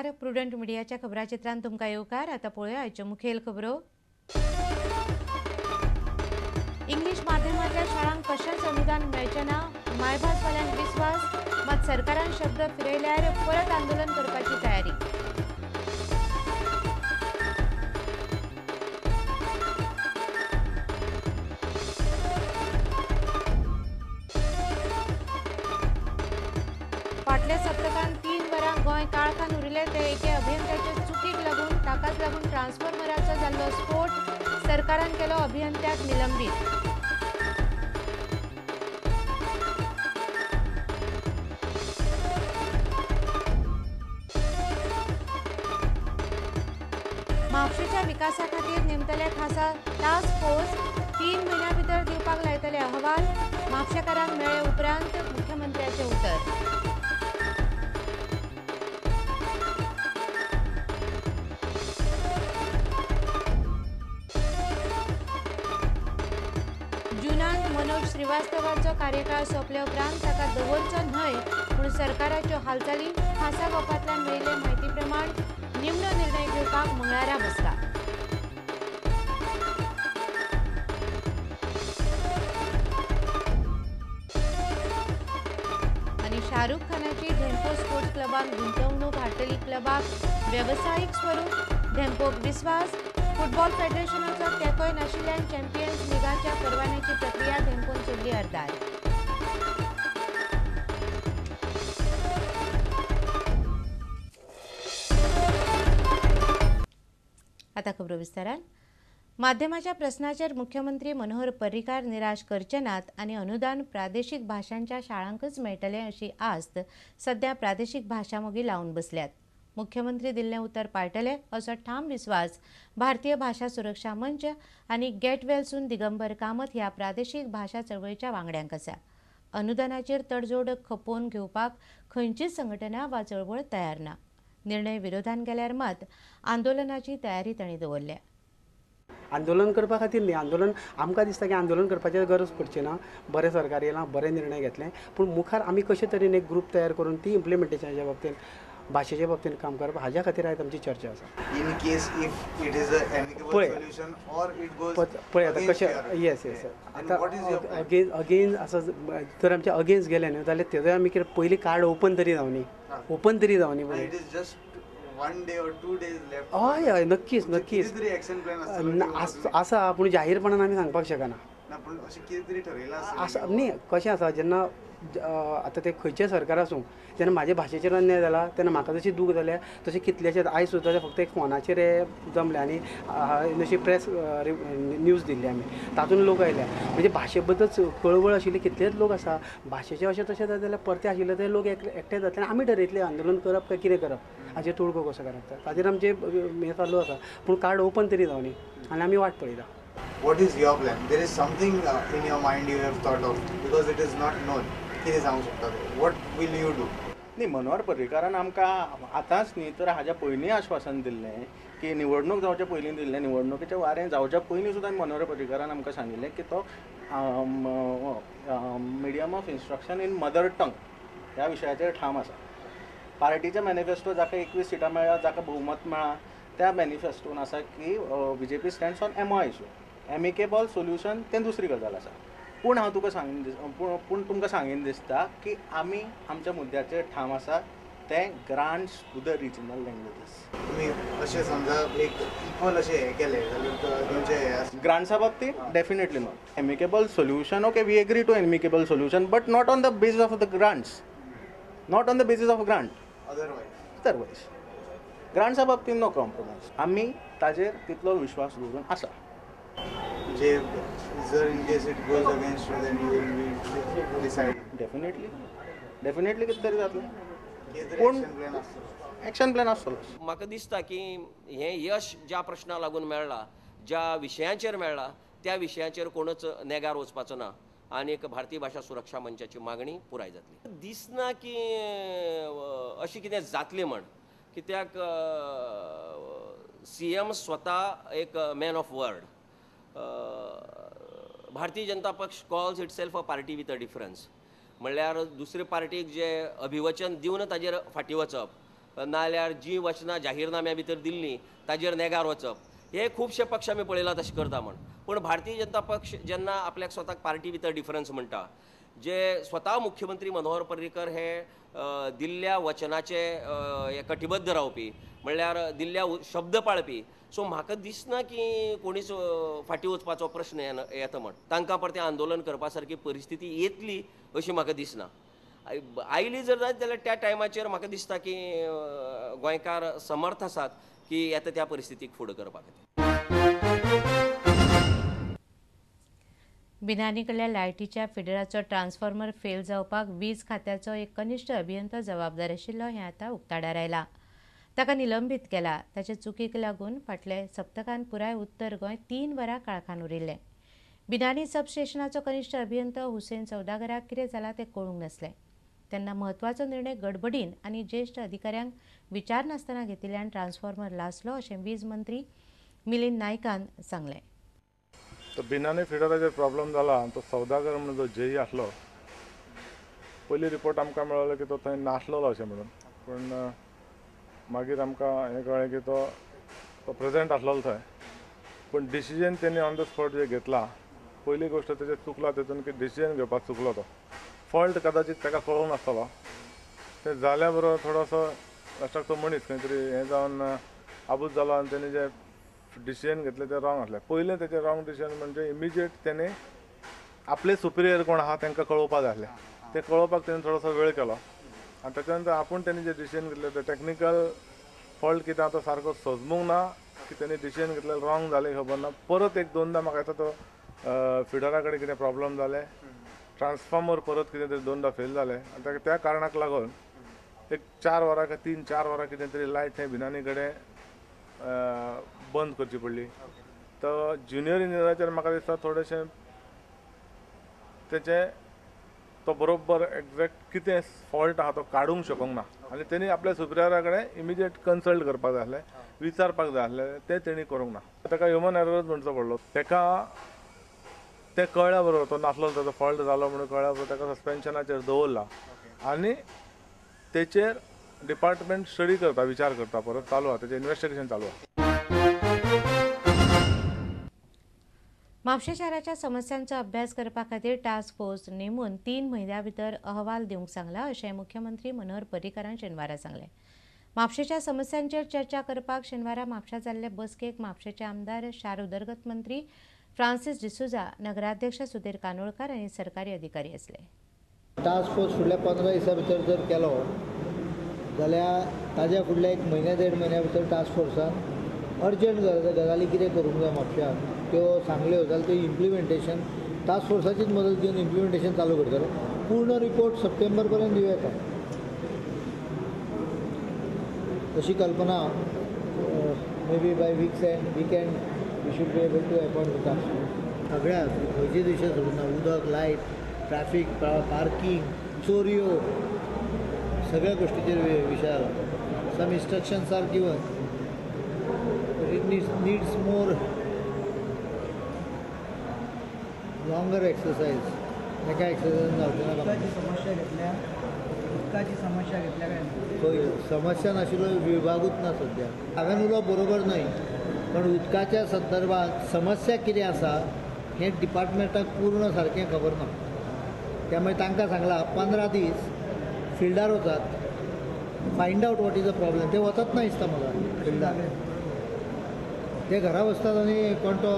नमस्कार. प्रुडंट मिडियाच्या खबराचित्रांत तुमकां येवकार. आतां पळोवया आयच्यो मुखेल खबरो. इंग्लीश माध्यमांतल्या शाळांक कशेंच अनुदान मेळचें ना, मायभासवाल्यांक विस्वास. मात सरकारान शब्द फिरयल्यार परत आंदोलन करपाची तयारी. फाटल्या सप्तकांत 3 वरां गोंय काळखान उरिल्ले ते एके अभियंत्याचे चुकीक लागून ताकाच लागून ट्रान्सफॉर्मराचो जाल्लो स्फोट. सरकारान केलो अभियंत्याक निलंबीत. म्हापशेच्या विकासा खातीर नेमतले खासा टास्क फोर्स 3 म्हयन्यां भितर दिवपाक लायतले अहवाल. म्हापशेकारांक मेळ्ळे उपरांत मुख्यमंत्र्याचें उतर. जुनांत मनोज श्रीवास्तवाचो कार्यकाळ सोंपले उपरांत ताका दवरचो न्हय म्हूण सरकाराच्यो हालचाली. खासा गोपांतल्यान मेळिल्ले म्हायती प्रमाण निमणो निर्णय घेवपाक मंगळारा बसता. आनी शाहरुख खानाची धेंपो स्पोर्ट्स क्लबान गुंतवणूक हाडटली. क्लबाक वेवसायीक स्वरूप. धेंपोक विस्वास. फुटबॉल फेडरेशनाचो तेंकोय नाशिल्ल्यान चॅम्पियन्स लिगाच्या परवान्याची प्रक्रिया धेंपोन चल्ली अर्दार. आतां खबरो विस्तारान. माध्यमाच्या प्रस्नाचेर मुख्यमंत्री मनोहर पर्रीकार निराश करचे नात आनी अनुदान प्रादेशीक भाशांच्या शाळांकच मेळटलें अशी आस्त सध्या प्रादेशीक भाशा मोगी लावन बसल्यात. मुख्यमंत्री दिल्लें उतर पाळटले असो ठाम विस्वास भारतीय भाषा सुरक्षा मंच आनी गेट वेलसून दिगंबर कामत ह्या प्रादेशीक भाषा चळवळीच्या वांगड्यांक आसा. अनुदानाचेर तडजोड खपोवन घेवपाक खंयचीच संघटना वा चळवळ तयार ना. निर्णय विरोधान गेल्यार मात आंदोलनाची तयारी तांणी दवरल्या. आंदोलन करपा खातीर न्ही, आंदोलन आमकां दिसता की आंदोलन करपाची गरज पडची ना. बरें सरकार येयलां, बरे निर्णय घेतले, पूण मुखार आमी कशे तरेन एक ग्रूप तयार करून ती इम्प्लिमेंटेशनाच्या बाबतींत भाशेच्या बाबतींत काम करप हाज्या खातीर आयज आमची चर्चा आसा. In case if it is a amicable solution or it goes पळय आतां कशें येस आतां अगेन्स्ट आसा जर आमच्या अगेन्स्ट गेले न्हय जाल्यार तेजो आमी कितें पयलीं कार्ड ओपन तरी जावनी पळय. It is just 1 day or 2 days left. हय नक्कीच कितें एक्शन प्लॅन आसा पूण जाहीरपणान आमी सांगपाक शकना. पूण अशें कितें तरी ठरयलां आसा न्ही. कशें आसा जेन्ना आतां ते खंयचें सरकार आसूं जेन्ना म्हाज्या भाशेचेर अन्याय जाला तेन्ना म्हाका जशी दूख जाल्या तशें कितलेशेच आयज सुद्दां फक्त एक फोनाचेर जमले आनी अशी प्रेस न्यूज दिल्ली आमी तातूंत लोक आयल्या म्हणजे भाशे बद्दल कळवळ आशिल्ले कितलेच लोक आसा. भाशेचें अशें तशें जाल्यार परते आशिल्ले ते लोक एकठांय जातले आमी ठरयतले आंदोलन करप काय कितें करप हाचेर तोडगो कसो करप ताचेर आमचें हें चालू आसा. पूण कार्ड ओपन तरी जावनी आनी आमी वाट पळयता. What is your plan? There is something in your mind you have thought of because it is not known. कितें सांगूंक शकता? What will you do? न्ही मनोहर पर्रीकारान आमकां आतांच न्ही तर हाज्या पयलीं आश्वासन दिल्लें की निवडणूक जावच्या पयलीं दिल्लें. निवडणुकीचें वारें जावच्या पयलीं सुद्दां मनोहर पर्रीकारान आमकां सांगिल्लें की तो medium of instruction in mother tongue ह्या विशयाचेर ठाम आसा. पार्टीचे मॅनिफेस्टो जाका 21 सिटां मेळ्ळ्या जाका बहुमत मेळ्ळा त्या मॅनिफेस्टोन आसा की BJP stands on MOI issue. Amicable solution तें दुसरी गजाल आसा. पूण हांव तुका पूण तुमकां सांगीन दिसता की आमी आमच्या मुद्द्याचेर ठाम आसा ते grants to the regional languages. तुमी अशें समजा एक इक्वल अशें हें केलें जाल्यार तुमचें ग्रांट्सा बाबतींत definitely not. Amicable solution okay we agree to amicable solution but not on the basis of the grants. Not on the basis of grant. Otherwise ग्रांट्सा बाबतींत नो कॉम्प्रोमायज. आमी ताजेर तितलो विश्वास दवरून आसा. जे जर in case it goes against you then you will be decide. Definitely कितें तरी जातलें. पूण एक्शन प्लॅन आसतलो. म्हाका दिसता की हें यश ज्या प्रश्नाक लागून मेळ्ळां, ज्या विशयांचेर मेळ्ळां त्या विशयांचेर कोणूच नेगार वचपाचो ना आनी एक भारतीय भाशा सुरक्षा मंचाची मागणी पुराय जातली. दिसना की अशें कितें जातलें म्हण. कित्याक CM स्वता एक man of word. Bharatiya Janata पक्ष calls itself a party with a difference. म्हणल्यार दुसरे पार्टीक जे अभिवचन दिवन ताजेर फाटीं वचप नाल्यार जी वचनां जाहीरनाम्या भितर दिल्लीं ताजेर नेगार वचप हे खुबशे पक्ष आमी पळयला तशें करता म्हण. पूण भारतीय जनता पक्ष जेन्ना आपल्याक स्वताक पार्टी भितर डिफरन्स म्हणटा, जे स्वता मुख्यमंत्री मनोहर पर्रीकर हे दिल्ल्या वचनाचे कटिबद्ध रावपी, म्हणल्यार दिल्ल्या शब्द पाळपी, सो म्हाका दिसना की कोणीच फाटीं वचपाचो प्रश्न येता म्हण. तांकां परतें आंदोलन करपा सारकी परिस्थिती येतली अशी म्हाका दिसना. आयली जर जायत जाल्यार त्या टायमाचेर म्हाका दिसता की गोंयकार समर्थ आसात की येता त्या परिस्थितीक फुडें करपा खातीर. बिनानी कडल्या लायटीच्या फिडराचो ट्रान्सफॉर्मर फेल जावपाक वीज खात्याचो एक कनिश्ठ अभियंतो जबाबदार आशिल्लो हें आतां उक्ताडार आयलां. ताका निलंबीत केला. ताचे चुकीक लागून फाटले सप्तकांत पुराय उत्तर गोंय 3 वरां काळखान उरिल्लें. बिनानी सबस्टेशनाचो कनिश्ठ अभियंतो हुसेन सौदागराक कितें जालां तें कळूंक नासलें. तेन्ना म्हत्वाचो निर्णय गडबडीन आनी ज्येश्ठ अधिकाऱ्यांक विचारनासतना घेतिल्ल्यान ट्रान्सफॉर्मर लासलो अशें वीज मंत्री मिलिंद नायकान सांगलें. तो बिनानी फिडराचेर प्रॉब्लम जाला. तो सौदागर म्हणून जो जेई आसलो, पयली रिपोर्ट आमकां मेळ्ळो की तो थंय नासलो अशें म्हणून. पूण मागीर आमकां हें कळ्ळें की तो प्रेजेंट आसलो थंय. पूण डिसिजन तेणी ऑन द स्पॉट जे घेतला, पयली गोश्ट तेजें चुकला तेतून की डिसिजन घेवपाक चुकलो तो. फॉल्ट कदाचित ताका कळूंक नासतलो. तें जाल्या बरोबर थोडोसो लास्टाक तो मनीस खंय तरी हें जावन आबूज जालो आनी तेणी जे डिसिजन घेतलें तें रॉंग आसलें. पयलें तेजें रॉंग डिसिजन म्हणजे इमिजिएट तेणी आपले सुपिरियर कोण आहा तांकां कळोवपाक जाय आसलें. तें कळोवपाक तेणें थोडोसो वेळ केलो आनी ताच्या नंतर आपूण तेणी जे डिसिजन घेतलें तें टॅक्निकल फॉल्ट कितें तो सारको सजमूंक ना की तेणी डिसिजन घेतलें रॉंग जालें खबर ना. परत एक दोनदा म्हाका येता तो फिडरा कडेन कितें प्रॉब्लम जालें, ट्रान्सफॉर्मर परत कितें तरी दोनदा फेल जालें आनी त्या कारणाक लागून एक 4 वरां काय 3-4 वरां कितें तरी लायट थंय बिनानी कडेन बंद करची पडली. तो ज्युनियर इंजिनियराचेर म्हाका दिसता थोडेशें तेचें तो बरोबर एक्झॅक्ट कितें फॉल्ट आहा तो काडूंक शकूंक ना आनी तेणी आपल्या सुपिरियरा कडेन इमिजिएट कन्सल्ट करपाक जाय आसलें, विचारपाक जाय आसलें. तें तेणी करूंक ना. ताका ह्युमन एररच म्हणचो पडलो. ताका तें कळ्ळ्या बरोबर तो नासलो, ताचो फॉल्ट जालो म्हणून कळ्ळ्या बरोबर ताका सस्पेन्शनाचेर दवरला आनी तेचेर डिपार्टमेंट स्टडी करता, विचार करता, परत चालू आहा, तेचें इन्व्हेस्टिगेशन चालू आहा. म्हापशें शाराच्या समस्यांचो अभ्यास करपा खातीर टास्क फोर्स नेमून 3 म्हयन्यां भितर अहवाल दिवंक सांगला अशें मुख्यमंत्री मनोहर पर्रीकारान शेनवारा सांगलें. म्हापशेच्या समस्यांचेर चर्चा करपाक शेनवारा म्हापशा जाल्ले बसकेक म्हापशेचे आमदार शार उदरगत मंत्री फ्रांसीस डिसुजा, नगराध्यक्ष सुधीर कानोळकार आनी सरकारी अधिकारी आसले. टास्क फोर्स फुडल्या 15 दिसां भितर जर केलो जाल्यार ताज्या फुडल्या 1 म्हयन्या 1.5 म्हयन्या भितर टास्क फोर्सान अर्जंट गजाली कितें करूंक जाय म्हापश्याक त्यो सांगल्यो जाल्यार त्यो इम्प्लिमेंटेशन टास्क फोर्साचीच मदत घेवन इम्प्लिमेंटेशन चालू करतले. पूर्ण रिपोर्ट सप्टेंबर पर्यंत दिवं येता अशी कल्पना. Maybe by weekend we should be able to appoint the task force. सगळ्या खंयचेच विशय सोडून ना. उदक, लायट, ट्रॅफिक, पार्किंग, चोरयो, सगळ्या गोष्टीचेर विशय आला. Some instructions are given. It needs more longer exercise. एका एक्सरसाइज जावचें ना. समस्या घेतल्या, उदकाची समस्या घेतल्या काय खंय समस्या नाशिल्लो विभागूच ना सद्या. हांवें उलोवप बरोबर न्हय, पण उदकाच्या संदर्भात समस्या कितें आसा हें डिपार्टमेंटाक पूर्ण सारकें खबर ना. त्यामुळे तांकां सांगलां 15 दीस फिल्डार वचात, find out what is the problem. ते वचत ना दिसता म्हाका फिल्डार. ते घरा बसतात आनी कोण तो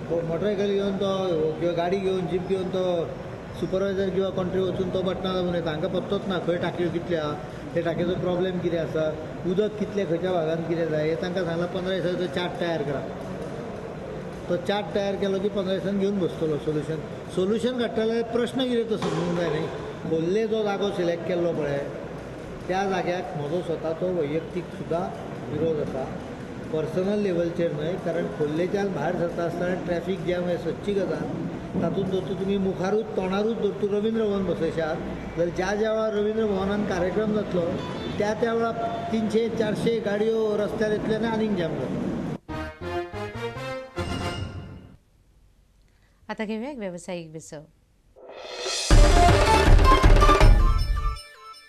मोटरसायकल घेवन तो किंवा गाडी घेवन जीप घेवन तो सुपरवायझर किंवा कोण तरी वचून तो बटना दाबून तांकां पत्तोच ना खंय टाकयो कितल्यो आहा, ते टाकयेचो प्रॉब्लेम कितें आसा, उदक कितलें खंयच्या भागांत कितें जाय हें तांकां सांगलां 15 दिसांचो चार्ट तयार करा. तो चार्ट तयार केलो की 15 दिसांनी घेवन बसतलो सोल्युशन काडटा जाल्यार प्रश्न कितें तो समजूंक जाय न्ही. खोल्ले जो जागो सिलेक्ट केल्लो पळय त्या जाग्याक म्हजो स्वताचो वैयक्तीक सुद्दां विरोध आसा. पर्सनल लेवलचेर न्हय, कारण खोल्लेच्यान भायर सरता आसतना ट्रॅफीक जॅम हे सच्ची गजाल. तातूंत जर तुमी मुखारूच तोंडारूच जर तूं रवींद्र भवन बसयशात जाल्यार ज्या वेळार रवींद्र भवनान कार्यक्रम जातलो त्या वेळार 300-400 गाडयो रस्त्यार येतल्यो आनी आनीक जॅम जातलो. आता घेऊया एक व्यावसायिक विसव.